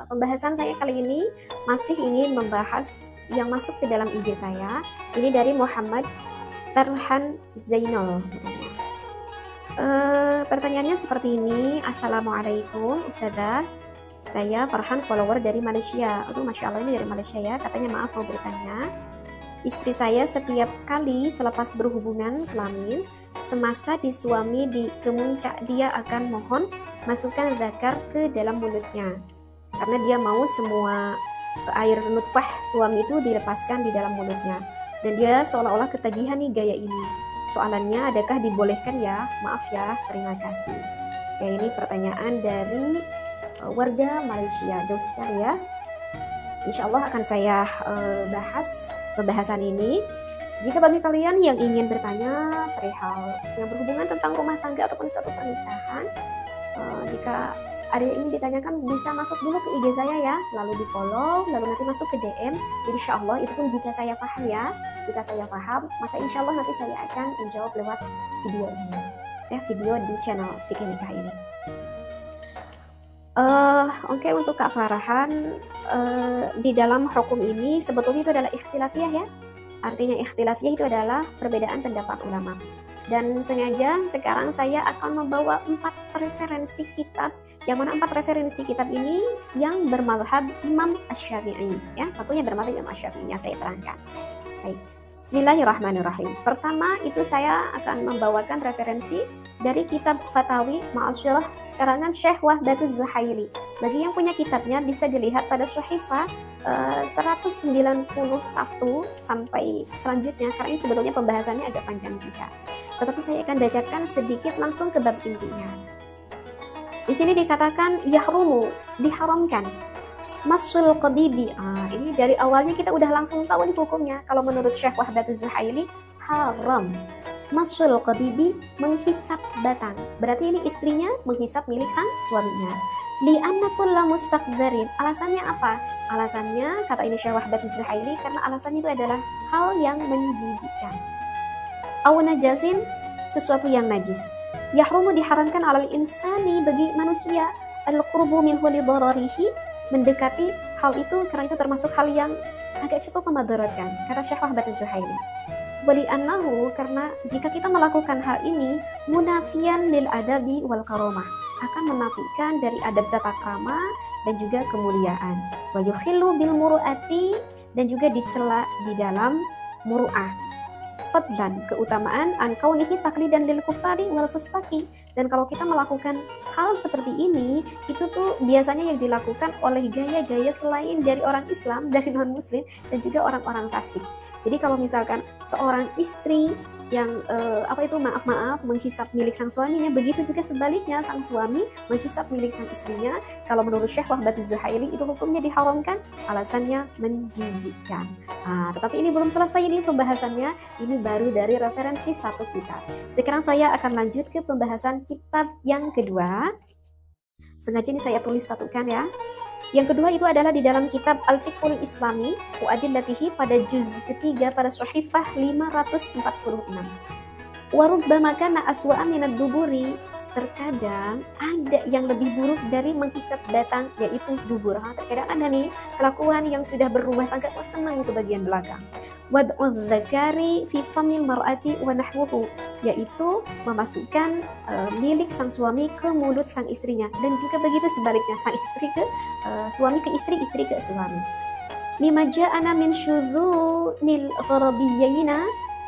pembahasan saya kali ini masih ingin membahas yang masuk ke dalam IG saya. Ini dari Muhammad Farhan Zainal katanya. Pertanyaannya seperti ini. Assalamualaikum Ustazah, saya Farhan, follower dari Malaysia. Aduh, Masya Allah, ini dari Malaysia ya. Katanya maaf mau bertanya. Istri saya setiap kali selepas berhubungan kelamin, semasa di suami di kemuncak, dia akan mohon masukkan zakar ke dalam mulutnya. Karena dia mau semua air nutfah suami itu dilepaskan di dalam mulutnya. Dan dia seolah-olah ketagihan nih gaya ini. Soalannya, adakah dibolehkan ya? Maaf ya, terima kasih. Ya, ini pertanyaan dari warga Malaysia. Jauh sekali ya. Insya Allah akan saya bahas pembahasan ini. Jika bagi kalian yang ingin bertanya perihal yang berhubungan tentang rumah tangga ataupun suatu pernikahan, jika ada yang ingin ditanyakan bisa masuk dulu ke IG saya ya, lalu di follow, lalu nanti masuk ke DM. Insya Allah itu pun jika saya paham ya. Jika saya paham, maka insya Allah nanti saya akan menjawab lewat video ini, ya, video di channel Fikih Nikah ini. Oke, untuk Kak Farhan, di dalam hukum ini sebetulnya itu adalah ikhtilafiyah ya. Artinya ikhtilafiyah itu adalah perbedaan pendapat ulama. Dan sengaja sekarang saya akan membawa 4 referensi kitab, yang mana 4 referensi kitab ini yang bermadhab Imam Asy-Syafi'i ya. Tentunya bermadhab Imam Asy-Syafi'i yang saya terangkan. Baik. Bismillahirrahmanirrahim. Pertama itu saya akan membawakan referensi dari kitab Fatawi Ma'asyirah karangan Syekh Wahdatuz Zuhaili. Bagi yang punya kitabnya bisa dilihat pada Syahifah 191 sampai selanjutnya, karena ini sebetulnya pembahasannya agak panjang juga. Tetapi saya akan bacakan sedikit langsung ke bab intinya. Di sini dikatakan yahrumu, diharamkan. Masul qadibi, ini dari awalnya kita udah langsung tahu nih hukumnya. Kalau menurut Syekh Wahdatuz Zuhaili, haram. Masul qadibi, menghisap batang. Berarti ini istrinya menghisap milik sang suaminya. Li'anna kulla mustaqdarin. Alasannya apa? Alasannya, kata ini Syekh Wahdatuz Zuhaili, karena alasannya itu adalah hal yang menjijikkan. Aw najasin, sesuatu yang najis. Yahrumu, diharamkan alal insani, bagi manusia, al-qurbu minhu li dararihi, mendekati hal itu karena itu termasuk hal yang agak cukup memadaratkan, kata Syekh Wahdatuz Zuhaili. Wali annahu, karena jika kita melakukan hal ini, munafiyan lil adabi wal karomah, akan menafikan dari adab tata krama dan juga kemuliaan. Wa yukhillu bil muru'ati, dan juga dicela di dalam muru'ah. Fadlan, keutamaan, an kaunihi taqlidan lil kufari wal fusaki. Dan kalau kita melakukan hal seperti ini, itu tuh biasanya yang dilakukan oleh gaya-gaya selain dari orang Islam, dari non-Muslim, dan juga orang-orang fasik. Jadi kalau misalkan seorang istri yang maaf menghisap milik sang suaminya, begitu juga sebaliknya sang suami menghisap milik sang istrinya. Kalau menurut Syekh Wahdatuz Zuhaili itu hukumnya diharamkan, alasannya menjijikkan. Tetapi ini belum selesai ini pembahasannya, ini baru dari referensi satu kitab. Sekarang saya akan lanjut ke pembahasan kitab yang kedua. Sengaja ini saya tulis satukan ya. Yang kedua itu adalah di dalam kitab Al-Fiqhul Islami wa Adillatihi pada juz ketiga pada Syahifah 546. Wa rubbama kana aswa'a minad duburi, terkadang ada yang lebih buruk dari menghisap batang, yaitu dubur. Terkadang ada nih kelakuan yang sudah berumah tangga kok senang ke bagian belakang. Wad'udz zakari fi famil mar'ati wa nahwuhu, yaitu memasukkan milik sang suami ke mulut sang istrinya, dan juga begitu sebaliknya, sang istri ke suami ke istri, istri ke suami. Mimma ja'ana min syudzunil gharabiyyin,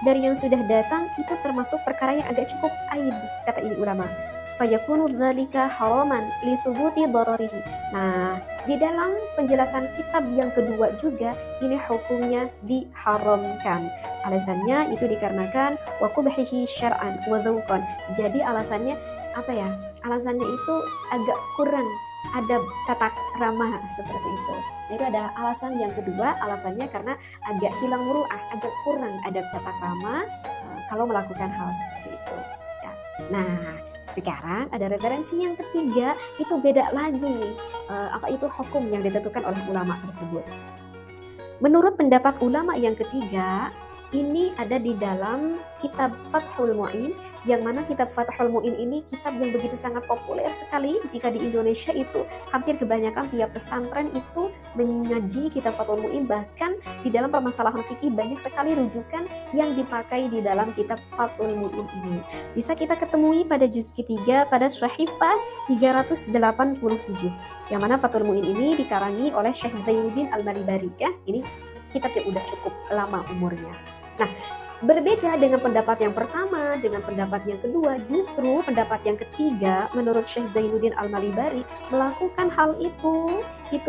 dari yang sudah datang itu termasuk perkara yang agak cukup aib, kata ini ulama. Fayakunu dzalika haraman li thubuti dararihi. Nah, di dalam penjelasan kitab yang kedua juga ini hukumnya diharamkan. Alasannya itu dikarenakan wa qubhihi syar'an wa dzauqan. Jadi alasannya apa ya? Alasannya itu agak kurang adab tata krama seperti itu. Nah, itu adalah alasan yang kedua. Alasannya karena agak hilang muru'ah, agak kurang adab tata krama kalau melakukan hal seperti itu ya. Nah, sekarang ada referensi yang ketiga, itu beda lagi. Itu hukum yang ditentukan oleh ulama tersebut. Menurut pendapat ulama yang ketiga, ini ada di dalam kitab Fathul Mu'in yang mana kitab Fathul Mu'in ini kitab yang begitu sangat populer sekali. Jika di Indonesia itu hampir kebanyakan tiap pesantren itu mengaji kitab Fathul Mu'in, bahkan di dalam permasalahan fikih banyak sekali rujukan yang dipakai di dalam kitab Fathul Mu'in ini. Bisa kita ketemui pada juz ketiga pada Syahifah 387, yang mana Fathul Mu'in ini dikarangi oleh Syekh Zainuddin Al-Malibari ya. Ini kitab yang udah cukup lama umurnya. Nah, berbeda dengan pendapat yang pertama, dengan pendapat yang kedua, justru pendapat yang ketiga menurut Syekh Zainuddin Al-Malibari melakukan hal itu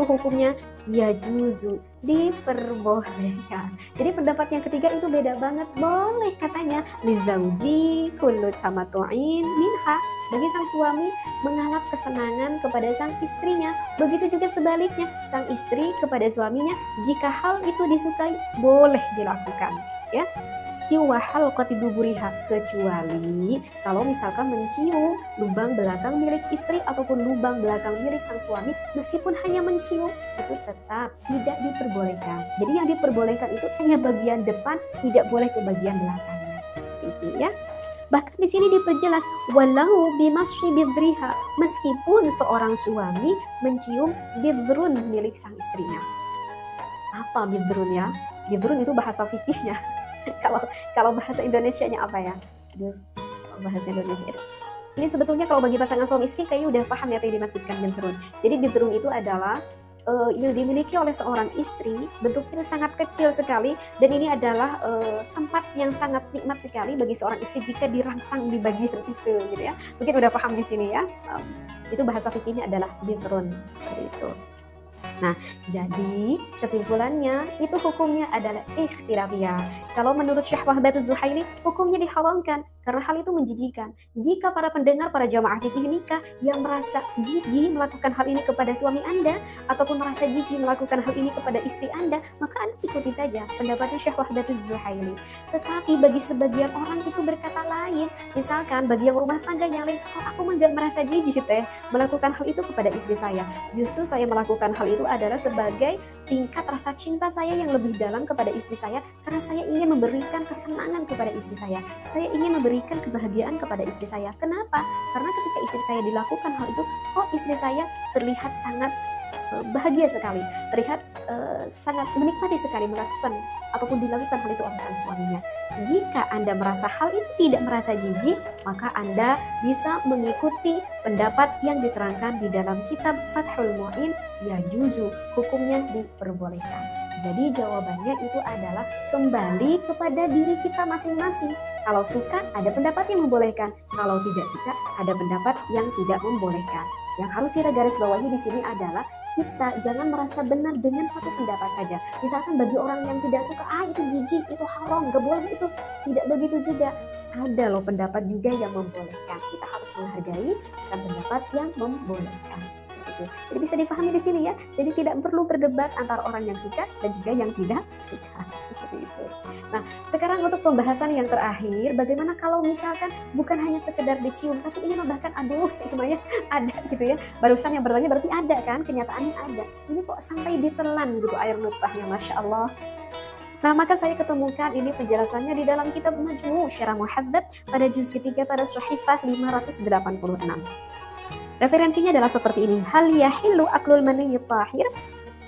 hukumnya yajuzu, diperbolehkan. Jadi pendapat yang ketiga itu beda banget, boleh katanya lizauji kullu tamattu'in minha, bagi sang suami mengalap kesenangan kepada sang istrinya. Begitu juga sebaliknya, sang istri kepada suaminya, jika hal itu disukai boleh dilakukan ya. Siwa halqati duburiha, kecuali kalau misalkan mencium lubang belakang milik istri ataupun lubang belakang milik sang suami, meskipun hanya mencium itu tetap tidak diperbolehkan. Jadi yang diperbolehkan itu hanya bagian depan, tidak boleh ke bagian belakangnya. Seperti itu ya. Bahkan di sini diperjelas walau bimasyi bidriha, meskipun seorang suami mencium bidrun milik sang istrinya. Apa bidrun ya? Bidrun itu bahasa fikihnya. Kalau bahasa Indonesianya apa ya? Bahasa Indonesia itu. Ini sebetulnya kalau bagi pasangan suami istri kayaknya udah paham ya apa yang dimaksudkan bidrun. Jadi bidrun itu adalah yang dimiliki oleh seorang istri, bentuknya sangat kecil sekali, dan ini adalah tempat yang sangat nikmat sekali bagi seorang istri jika dirangsang di bagian itu, gitu ya. Mungkin udah paham di sini ya. Itu bahasa fikihnya adalah bidrun, seperti itu. Nah, jadi kesimpulannya itu hukumnya adalah ikhtilafiyah. Kalau menurut Syekh Wahbat Az-Zuhaili, hukumnya diharamkan karena hal itu menjijikan. Jika para pendengar, para jamaah fikih nikah yang merasa jijik melakukan hal ini kepada suami Anda ataupun merasa jijik melakukan hal ini kepada istri Anda, maka Anda ikuti saja pendapatnya Syekh Wahbat Az-Zuhaili. Tetapi bagi sebagian orang itu berkata lain. Misalkan bagi yang rumah tangga yang lain, aku nggak merasa jijik melakukan hal itu kepada istri saya. Justru saya melakukan hal itu adalah sebagai tingkat rasa cinta saya yang lebih dalam kepada istri saya, karena saya ingin memberikan kesenangan kepada istri saya. Saya ingin memberikan kebahagiaan kepada istri saya. Kenapa? Karena ketika istri saya dilakukan hal itu, istri saya terlihat sangat bahagia sekali, terlihat sangat menikmati sekali melakukan ataupun dilakukan hal itu oleh sang suaminya. Jika Anda merasa hal itu tidak merasa jijik, maka Anda bisa mengikuti pendapat yang diterangkan di dalam kitab Fathul Mu'in, yajuzu, hukumnya diperbolehkan. Jadi jawabannya itu adalah kembali kepada diri kita masing-masing. Kalau suka ada pendapat yang membolehkan, kalau tidak suka ada pendapat yang tidak membolehkan. Yang harus kita garis bawahi di sini adalah kita jangan merasa benar dengan satu pendapat saja. Misalkan bagi orang yang tidak suka, itu jijik, itu haram, gak boleh itu. Tidak begitu juga. Ada loh pendapat juga yang membolehkan. Kita harus menghargai pendapat yang membolehkan. Seperti itu. Jadi bisa dipahami di sini ya. Jadi tidak perlu berdebat antara orang yang suka dan juga yang tidak suka. Seperti itu. Nah, sekarang untuk pembahasan yang terakhir, bagaimana kalau misalkan bukan hanya sekedar dicium, tapi ini bahkan itu ya ada gitu ya. Barusan yang bertanya berarti ada kan, kenyataannya ada. Ini kok sampai ditelan gitu air nutfahnya, Masya Allah. Nah, maka saya ketemukan ini penjelasannya di dalam kitab Majmu' Syarah Muhadzab pada juz ketiga pada Syahifah 586. Referensinya adalah seperti ini. Hal yahillu aklul mani tahir?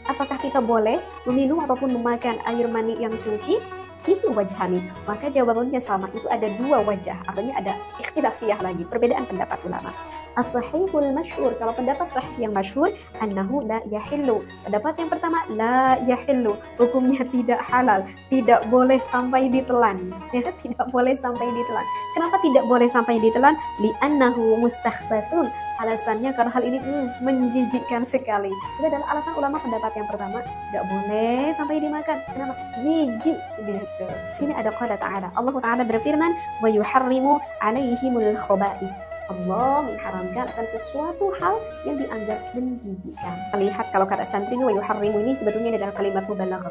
Apakah kita boleh meminum ataupun memakan air mani yang suci? Itu wajhani. Maka jawabannya sama, itu ada dua wajah. Artinya ada ikhtilafiyah lagi, perbedaan pendapat ulama. As-sahihul masyhur, kalau pendapat sahih yang masyhur, annahu la yahillu. Pendapat yang pertama, la yahillu, hukumnya tidak halal, tidak boleh sampai ditelan. Ya, tidak boleh sampai ditelan. Kenapa tidak boleh sampai ditelan? Li'annahu mustakhbathun. Alasannya karena hal ini menjijikkan sekali. Itu adalah alasan ulama pendapat yang pertama, tidak boleh sampai dimakan. Kenapa? Jijik gitu. Sini ada qala ta'ala. Allah Ta'ala berfirman, wa yuharrimu 'alaihimul khaba'ith. Allah mengharamkan akan sesuatu hal yang dianggap menjijikkan. Terlihat kalau kata santri wa yuharrimu ini sebetulnya adalah kalimat mubalaghah.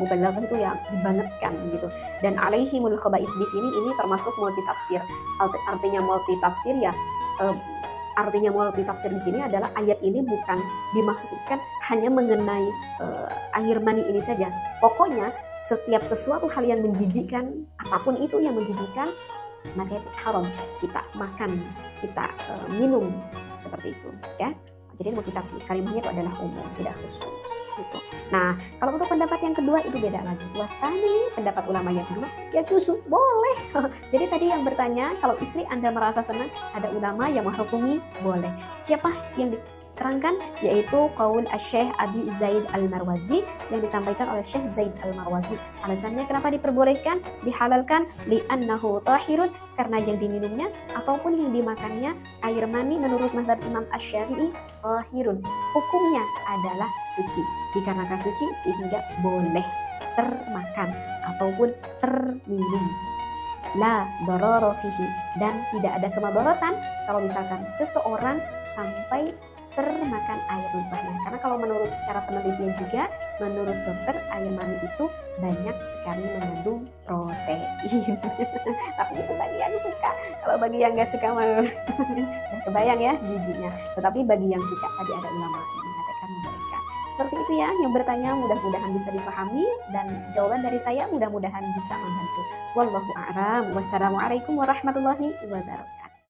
Mubalaghah itu yang dibangetkan gitu. Dan 'alaihimul khaba'ith di sini ini termasuk multi tafsir. Artinya multi tafsir ya. Artinya multi tafsir di sini adalah ayat ini bukan dimaksudkan hanya mengenai air mani ini saja. Pokoknya setiap sesuatu hal yang menjijikkan, apapun itu yang menjijikkan, maka itu haram kita makan, kita minum seperti itu ya. Jadi multitafsir kalimahnya itu adalah umum, tidak khusus gitu. Nah, kalau untuk pendapat yang kedua itu beda lagi. Wasani, pendapat ulama yang kedua, ya justru boleh. Jadi tadi yang bertanya, kalau istri Anda merasa senang, ada ulama yang menghukumi boleh. Siapa yang diterangkan? Yaitu qaul Syekh Abi Zaid Al-Marwazi yang disampaikan oleh Syekh Zaid Al-Marwazi. Alasannya kenapa diperbolehkan, dihalalkan? Li'annahu tahirun, karena yang diminumnya ataupun yang dimakannya air mani menurut mazhab Imam Asy-Syafi'i tahirun, hukumnya adalah suci, dikarenakan suci sehingga boleh termakan ataupun terminum. La darara fihi, dan tidak ada kemadaratan kalau misalkan seseorang sampai termakan air nutfahnya. Karena kalau menurut secara penelitian juga, menurut dokter, air mani itu banyak sekali mengandung protein. Tapi itu bagi yang suka. Kalau bagi yang nggak suka, kebayang ya gizinya. Tetapi bagi yang suka, tadi ada ulama yang mengatakan mereka. Seperti itu ya, yang bertanya mudah-mudahan bisa dipahami, dan jawaban dari saya mudah-mudahan bisa membantu. Wallahu a'lam. Wassalamualaikum warahmatullahi wabarakatuh.